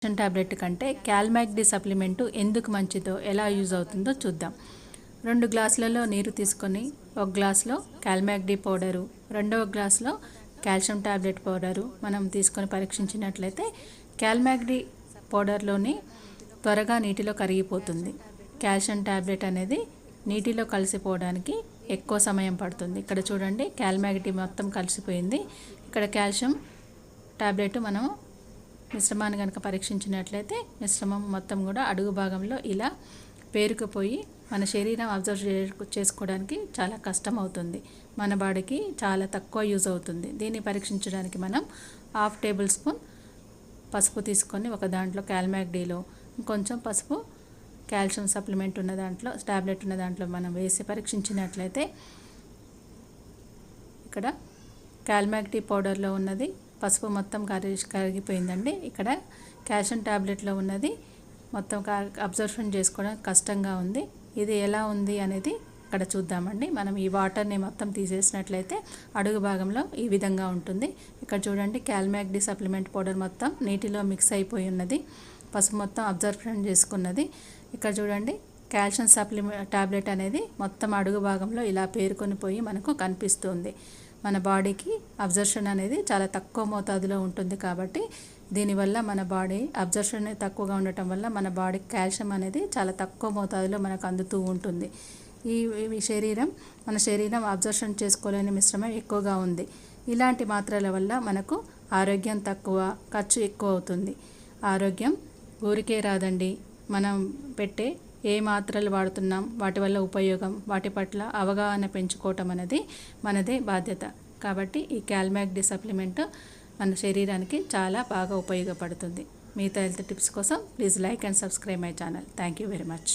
Calcium tablet కంటే క్యాల్మాక్డి supplement ఎందుకు మంచిదో ఎలా యూజ్ అవుతుందో చూద్దాం. 2 గ్లాసులలో నీరు తీసుకొని 1 గ్లాసులో క్యాల్మాక్డి పౌడరు, రెండవ గ్లాసులో కాల్షియం టాబ్లెట్ పౌడరు మనం తీసుకొని పరీక్షించినట్లయితే క్యాల్మాక్డి పౌడర్లోని త్వరగా నీటిలో కరిగిపోతుంది. కాల్షియం టాబ్లెట్ అనేది నీటిలో కలిసిపోవడానికి ఎక్కువ సమయం పడుతుంది. ఇక్కడ చూడండి, క్యాల్మాక్డి మొత్తం కలిసిపోయింది. ఇక్కడ కాల్షియం టాబ్లెట్ మనం మిశ్రమాన్ని కనుక పరీక్షించినట్లయితే మిశ్రమం మొత్తం కూడా అడుగు భాగంలో ఇలా పేరుకుపోయి మన శరీరం అబ్జర్వ్ చేసుకోవడానికి చాలా కష్టం అవుతుంది. మన బాడీకి చాలా తక్కువ యూజ్ అవుతుంది. దీన్ని పరీక్షించడానికి మనం 1/2 టేబుల్ స్పూన్ పసుపు తీసుకొని ఒక దాంట్లో క్యాల్మాక్డిలో కొంచెం పసుపు కాల్షియం సప్లిమెంట్ ఉన్న దాంట్లో టాబ్లెట్ ఉన్న దాంట్లో మనం వేసి పరీక్షించినట్లయితే ఇక్కడ క్యాల్మాక్డి పౌడర్లో ఉన్నది పసుపు మొత్తం కరిగిపోయిందండి. ఇక్కడ కాల్షియం టాబ్లెట్లో ఉన్నది మొత్తం అబ్జర్షన్ చేసుకోవడం కష్టంగా ఉంది. ఇది ఎలా ఉంది అనేది ఇక్కడ చూద్దామండి. మనం ఈ వాటర్ని మొత్తం తీసేసినట్లయితే అడుగు భాగంలో ఈ విధంగా ఉంటుంది. ఇక్కడ చూడండి, క్యాల్మాక్డి సప్లిమెంట్ పౌడర్ మొత్తం నీటిలో మిక్స్ అయిపోయి ఉన్నది. పసుపు మొత్తం అబ్జర్షన్ చేసుకున్నది. ఇక్కడ చూడండి, కాల్షియం టాబ్లెట్ అనేది మొత్తం అడుగు భాగంలో ఇలా పేరుకొని పోయి మనకు కనిపిస్తుంది. మన బాడీకి అబ్జర్షన్ అనేది చాలా తక్కువ మోతాదులో ఉంటుంది కాబట్టి దీనివల్ల మన బాడీ అబ్జర్షన్ తక్కువగా ఉండటం వల్ల మన బాడీకి కాల్షియం అనేది చాలా తక్కువ మోతాదులో మనకు అందుతూ ఉంటుంది. ఈ శరీరం అబ్జర్షన్ చేసుకోలేని మిశ్రమం ఎక్కువగా ఉంది. ఇలాంటి మాత్రల వల్ల మనకు ఆరోగ్యం తక్కువ, ఖర్చు ఎక్కువ అవుతుంది. ఆరోగ్యం ఊరికే రాదండి. మనం పెట్టే ఏ మాత్రలు వాడుతున్నాం, వాటి వల్ల ఉపయోగం, వాటి పట్ల అవగాహన పెంచుకోవటం అనేది మనదే బాధ్యత. కాబట్టి ఈ క్యాల్మాక్డి సప్లిమెంట్ మన శరీరానికి చాలా బాగా ఉపయోగపడుతుంది. మిగతా హెల్త్ టిప్స్ కోసం please like and subscribe my channel. Thank you very much.